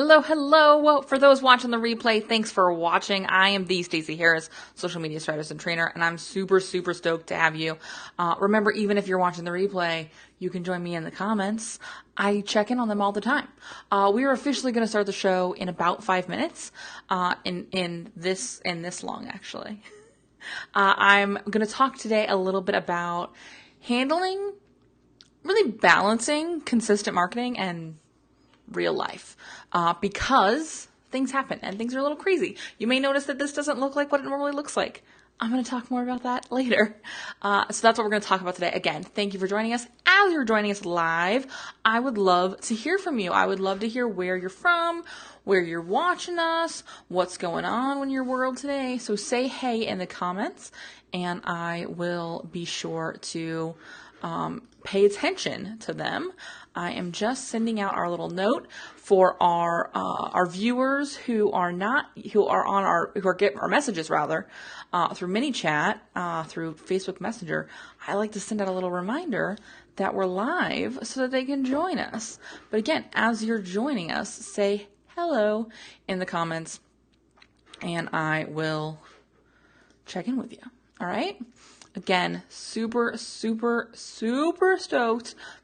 Hello, hello. Well, for those watching the replay, thanks for watching. I am the Stacey Harris, social media strategist and trainer, and I'm super stoked to have you. Remember, even if you're watching the replay, you can join me in the comments. I check in on them all the time. We are officially going to start the show in about 5 minutes. In this long, actually. I'm going to talk today a little bit about really balancing consistent marketing and real life, because things happen and things are a little crazy. You may notice that this doesn't look like what it normally looks like. I'm going to talk more about that later. So that's what we're going to talk about today. Again, thank you for joining us. As you're joining us live, I would love to hear from you. I would love to hear where you're from, where you're watching us, what's going on in your world today. So say hey in the comments, and I will be sure to pay attention to them. I am just sending out our little note for our viewers who get our messages through mini chat, through Facebook Messenger. I like to send out a little reminder that we're live so that they can join us. But again, as you're joining us, say hello in the comments and I will check in with you. All right? Again, super stoked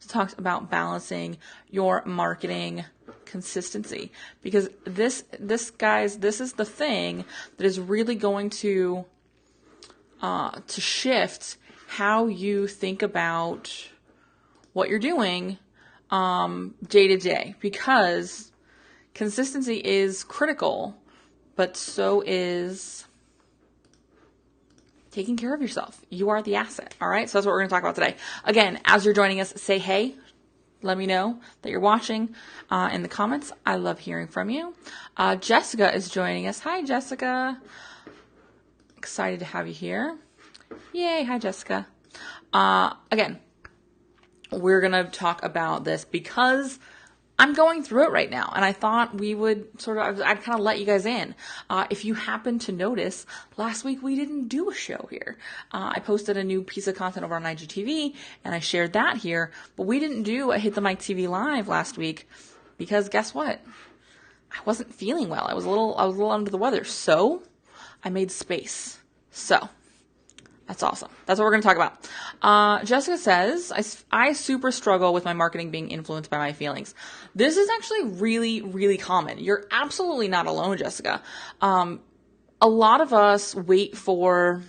to talk about balancing your marketing consistency, because this is the thing that is really going to shift how you think about what you're doing day to day, because consistency is critical, but so is taking care of yourself. You are the asset. All right. So that's what we're going to talk about today. Again, as you're joining us, say hey. Let me know that you're watching in the comments. I love hearing from you. Jessica is joining us. Hi, Jessica. Excited to have you here. Yay. Hi, Jessica. Again, we're going to talk about this because I'm going through it right now, and I thought we would I'd kind of let you guys in. If you happen to notice, last week we didn't do a show here. I posted a new piece of content over on IGTV, and I shared that here, but we didn't do a Hit the Mic TV live last week because guess what? I wasn't feeling well. I was a little under the weather, so I made space. So that's awesome. That's what we're going to talk about. Jessica says, I super struggle with my marketing being influenced by my feelings. This is actually really common. You're absolutely not alone, Jessica. A lot of us wait for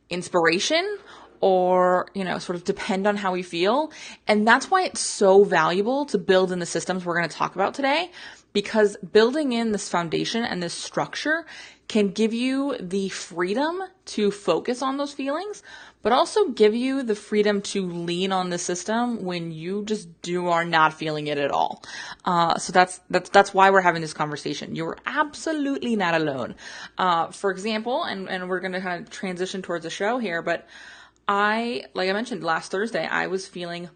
inspiration or, sort of depend on how we feel. And that's why it's so valuable to build in the systems we're going to talk about today, because building in this foundation and this structure can give you the freedom to focus on those feelings, but also give you the freedom to lean on the system when you just are not feeling it at all. So that's why we're having this conversation. You're absolutely not alone. For example, and we're going to kind of transition towards the show here, but like I mentioned last Thursday, I was feeling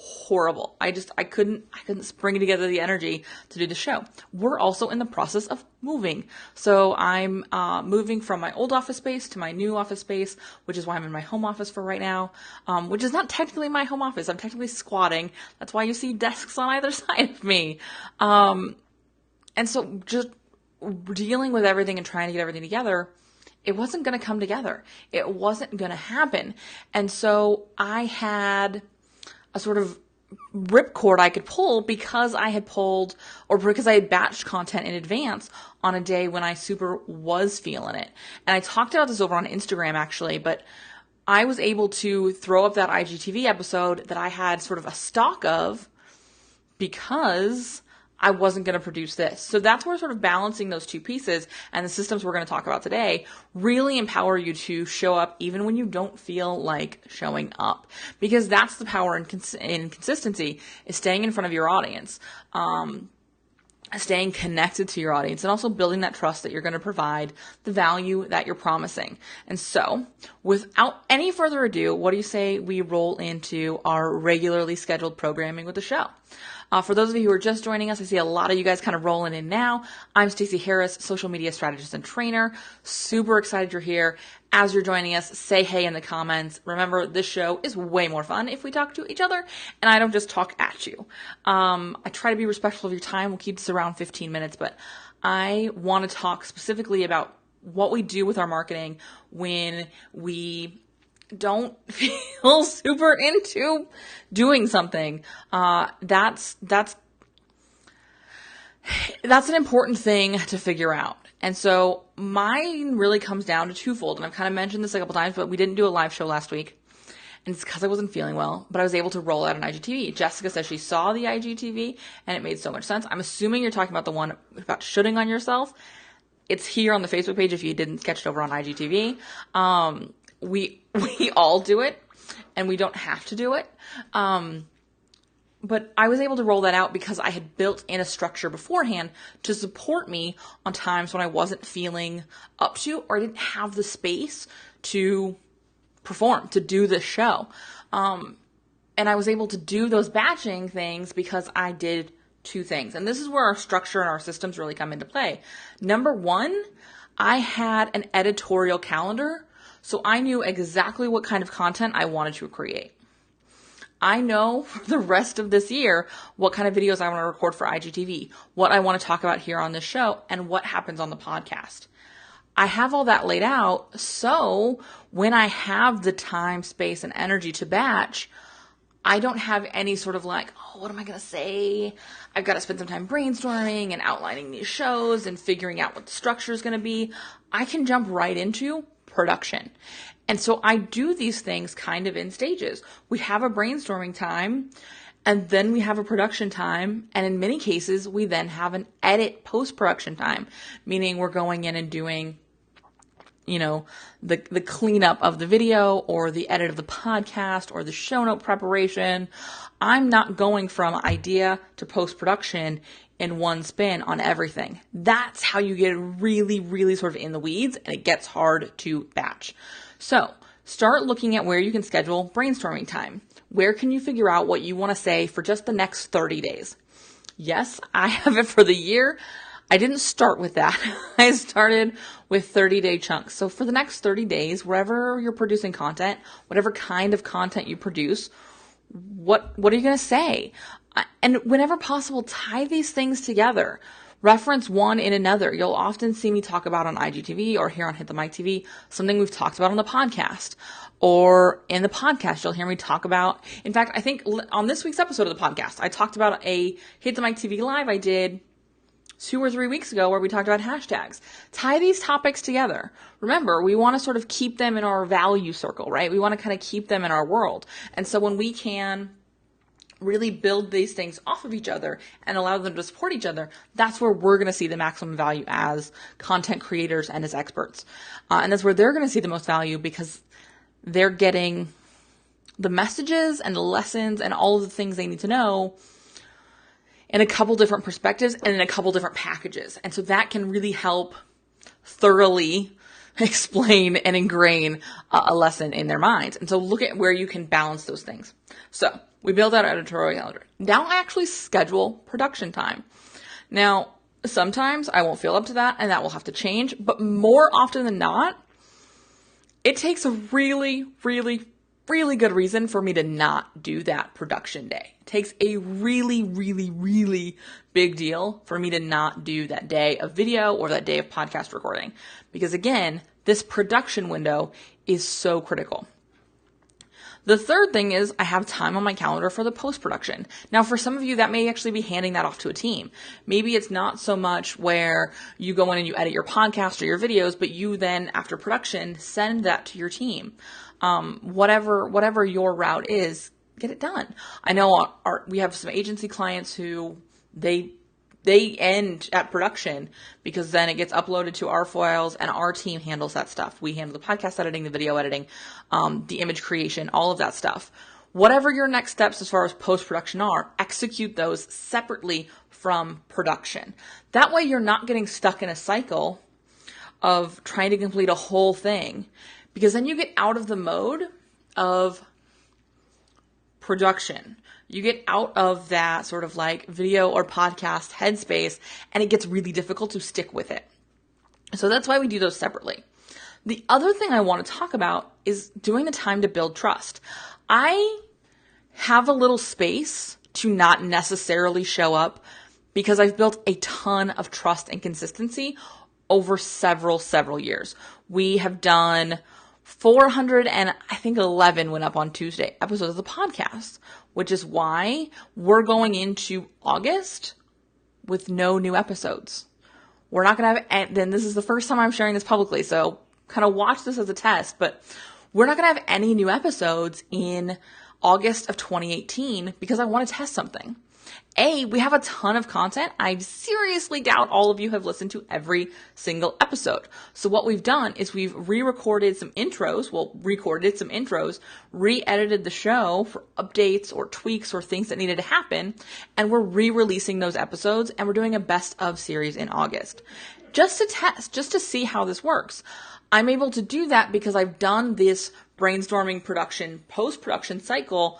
horrible. I couldn't spring together the energy to do the show. We're also in the process of moving. So I'm moving from my old office space to my new office space, which is why I'm in my home office for right now, which is not technically my home office. I'm technically squatting. That's why you see desks on either side of me. And so just dealing with everything and trying to get everything together, it wasn't going to come together. It wasn't going to happen. And so I had a sort of ripcord I could pull because I had batched content in advance on a day when I super was feeling it. And I talked about this over on Instagram actually, but I was able to throw up that IGTV episode that I had sort of a stock of because I wasn't going to produce this. So that's where sort of balancing those two pieces and the systems we're going to talk about today really empower you to show up even when you don't feel like showing up. Because that's the power in consistency, is staying in front of your audience, staying connected to your audience, and also building that trust that you're going to provide the value that you're promising. And so without any further ado, what do you say we roll into our regularly scheduled programming with the show? For those of you who are just joining us, I see a lot of you guys kind of rolling in now. I'm Stacey Harris, social media strategist and trainer. Super excited you're here. as you're joining us, say hey in the comments. Remember, this show is way more fun if we talk to each other and I don't just talk at you. I try to be respectful of your time. We'll keep this around 15 minutes, but I want to talk specifically about what we do with our marketing when we don't feel super into doing something. That's an important thing to figure out. And so mine really comes down to twofold. And I've kind of mentioned this a couple times, but we didn't do a live show last week. And it's because I wasn't feeling well, but I was able to roll out an IGTV. Jessica says she saw the IGTV and it made so much sense. I'm assuming you're talking about the one about shooting on yourself. It's here on the Facebook page if you didn't catch it over on IGTV. We all do it and we don't have to do it. But I was able to roll that out because I had built in a structure beforehand to support me on times when I wasn't feeling up to, or I didn't have the space to perform, to do this show. And I was able to do those batching things because I did two things. And this is where our structure and our systems really come into play. Number one, I had an editorial calendar, so I knew exactly what kind of content I wanted to create. I know for the rest of this year what kind of videos I want to record for IGTV, what I want to talk about here on this show, and what happens on the podcast. I have all that laid out, so when I have the time, space, and energy to batch, I don't have any sort of like, oh, what am I going to say? I've got to spend some time brainstorming and outlining these shows and figuring out what the structure is going to be. I can jump right into production. And so I do these things kind of in stages. We have a brainstorming time and then we have a production time. And in many cases, we then have an edit post-production time, meaning we're going in and doing, the cleanup of the video or the edit of the podcast or the show note preparation. I'm not going from idea to post-production in one spin on everything. That's how you get really, really sort of in the weeds and it gets hard to batch. So start looking at where you can schedule brainstorming time. Where can you figure out what you want to say for just the next 30 days? Yes, I have it for the year. I didn't start with that. I started with 30-day chunks. So for the next 30 days, wherever you're producing content, whatever kind of content you produce, what are you going to say? And whenever possible, tie these things together. Reference one in another. You'll often see me talk about on IGTV or here on Hit the Mic TV, something we've talked about on the podcast. Or in the podcast, you'll hear me talk about, in fact, I think on this week's episode of the podcast, I talked about a Hit the Mic TV live I did 2 or 3 weeks ago where we talked about hashtags. Tie these topics together. Remember, we want to sort of keep them in our value circle, right? We want to kind of keep them in our world. And so when we can really build these things off of each other and allow them to support each other, that's where we're going to see the maximum value as content creators and as experts. And that's where they're going to see the most value because they're getting the messages and the lessons and all of the things they need to know in a couple different perspectives and in a couple different packages. And so that can really help thoroughly explain and ingrain a lesson in their minds. And so look at where you can balance those things. So we build out editorial calendar. Now I actually schedule production time. Now, sometimes I won't feel up to that and that will have to change, but more often than not, it takes a really, really, really good reason for me to not do that production day. It takes a really, really, really big deal for me to not do that day of video or that day of podcast recording. Because again, this production window is so critical. The third thing is I have time on my calendar for the post-production. Now, for some of you, that may actually be handing that off to a team. Maybe it's not so much where you go in and you edit your podcast or your videos, but you then, after production, send that to your team. Whatever your route is, get it done. I know we have some agency clients who they end at production because then it gets uploaded to our files and our team handles that stuff. We handle the podcast editing, the video editing, the image creation, all of that stuff. Whatever your next steps as far as post-production are, execute those separately from production. That way you're not getting stuck in a cycle of trying to complete a whole thing, because then you get out of the mode of production. You get out of that sort of like video or podcast headspace and it gets really difficult to stick with it. So that's why we do those separately. The other thing I want to talk about is doing the time to build trust. I have a little space to not necessarily show up because I've built a ton of trust and consistency over several years. We have done 411 went up on Tuesday episodes of the podcast, which is why we're going into August with no new episodes. We're not going to have, then this is the first time I'm sharing this publicly, so kind of watch this as a test, but we're not going to have any new episodes in August of 2018 because I want to test something. We have a ton of content. I seriously doubt all of you have listened to every single episode. So what we've done is we've re-recorded some intros, re-edited the show for updates or tweaks or things that needed to happen, and we're re-releasing those episodes, and we're doing a best of series in August. Just to test, just to see how this works. I'm able to do that because I've done this brainstorming, production, post-production cycle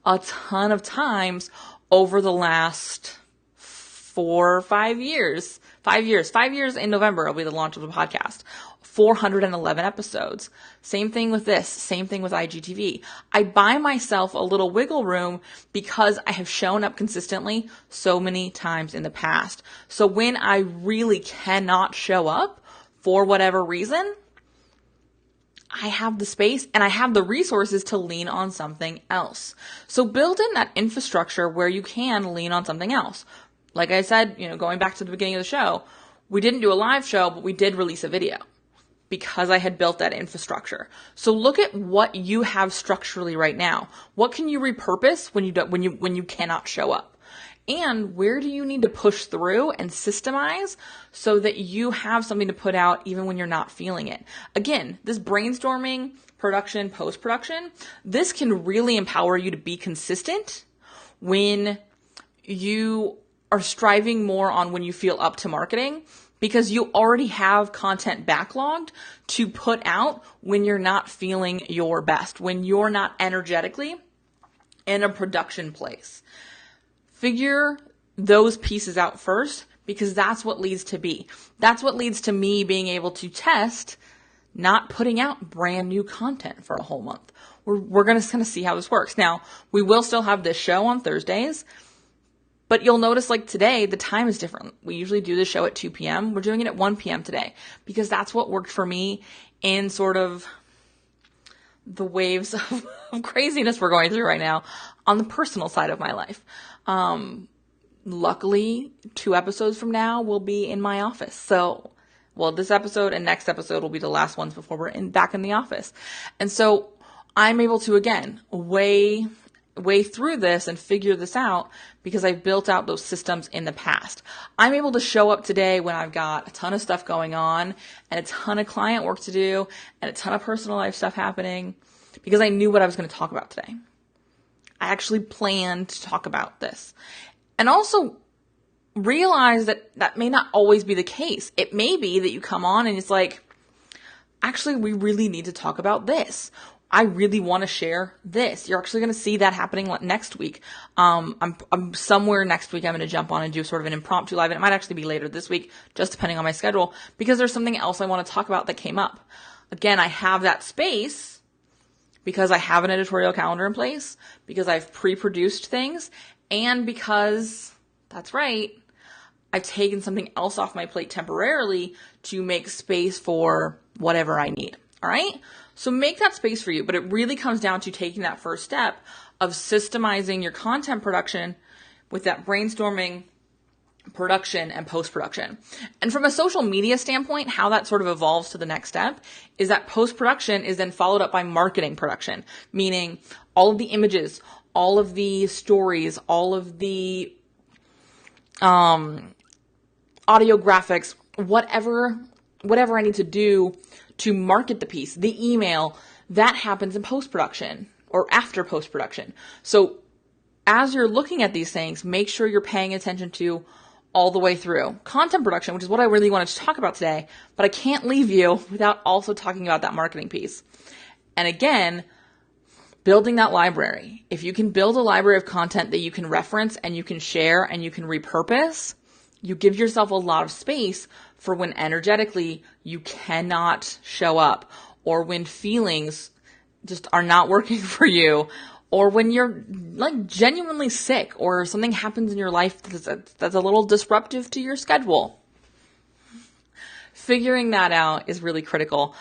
a ton of times over the last 4 or 5 years. 5 years. 5 years in November will be the launch of the podcast. 411 episodes. Same thing with this. Same thing with IGTV. I buy myself a little wiggle room because I have shown up consistently so many times in the past. So when I really cannot show up for whatever reason, I have the space and I have the resources to lean on something else. So build in that infrastructure where you can lean on something else. Like I said, going back to the beginning of the show, we didn't do a live show, but we did release a video because I had built that infrastructure. So look at what you have structurally right now. What can you repurpose when you cannot show up? And where do you need to push through and systemize so that you have something to put out even when you're not feeling it? Again, this brainstorming, production, post-production, this can really empower you to be consistent when you are striving more on when you feel up to marketing, because you already have content backlogged to put out when you're not feeling your best, when you're not energetically in a production place. Figure those pieces out first, because that's what leads to be. That's what leads to me being able to test not putting out brand new content for a whole month. We're going to kind of see how this works. Now, we will still have this show on Thursdays, but you'll notice like today, the time is different. We usually do the show at 2 p.m. We're doing it at 1 p.m. today because that's what worked for me in sort of the waves of craziness we're going through right now on the personal side of my life. Luckily, 2 episodes from now will be in my office. So, this episode and next episode will be the last ones before we're back in the office. And so I'm able to, again, weigh through this and figure this out because I've built out those systems in the past. I'm able to show up today when I've got a ton of stuff going on and a ton of client work to do and a ton of personal life stuff happening because I knew what I was going to talk about today. I actually planned to talk about this. And also realize that may not always be the case. It may be that you come on and it's like, actually, we really need to talk about this. I really want to share this. You're actually going to see that happening next week. I'm somewhere next week. I'm going to jump on and do sort of an impromptu live. And it might actually be later this week, just depending on my schedule, because there's something else I want to talk about that came up. Again, I have that space because I have an editorial calendar in place, because I've pre-produced things, and because, that's right, I've taken something else off my plate temporarily to make space for whatever I need. All right? So make that space for you, but it really comes down to taking that first step of systemizing your content production with that brainstorming, production, and post-production. And from a social media standpoint, how that sort of evolves to the next step is that post-production is then followed up by marketing production, meaning all of the images, all of the stories, all of the audio graphics, whatever I need to do to market the piece, the email, that happens in post-production or after post-production. So as you're looking at these things, make sure you're paying attention to all the way through. Content production, which is what I really wanted to talk about today, but I can't leave you without also talking about that marketing piece. And again, building that library. If you can build a library of content that you can reference and you can share and you can repurpose, You give yourself a lot of space for when energetically you cannot show up, or when feelings just are not working for you, or when you're like genuinely sick, or something happens in your life that's a little disruptive to your schedule. Figuring that out is really critical.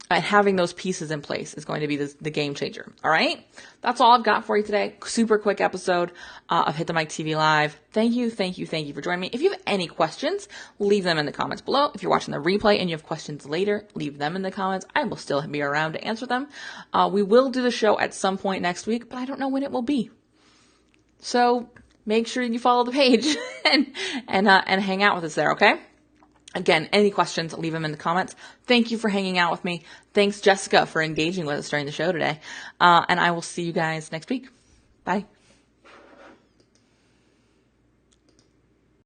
And having those pieces in place is going to be the game changer. All right. That's all I've got for you today. Super quick episode of Hit the Mic TV Live. Thank you for joining me. If you have any questions, leave them in the comments below. If you're watching the replay and you have questions later, leave them in the comments. I will still be around to answer them. We will do the show at some point next week, but I don't know when it will be. So make sure you follow the page and hang out with us there. Okay. Again, any questions, leave them in the comments. Thank you for hanging out with me. Thanks, Jessica, for engaging with us during the show today. And I will see you guys next week. Bye.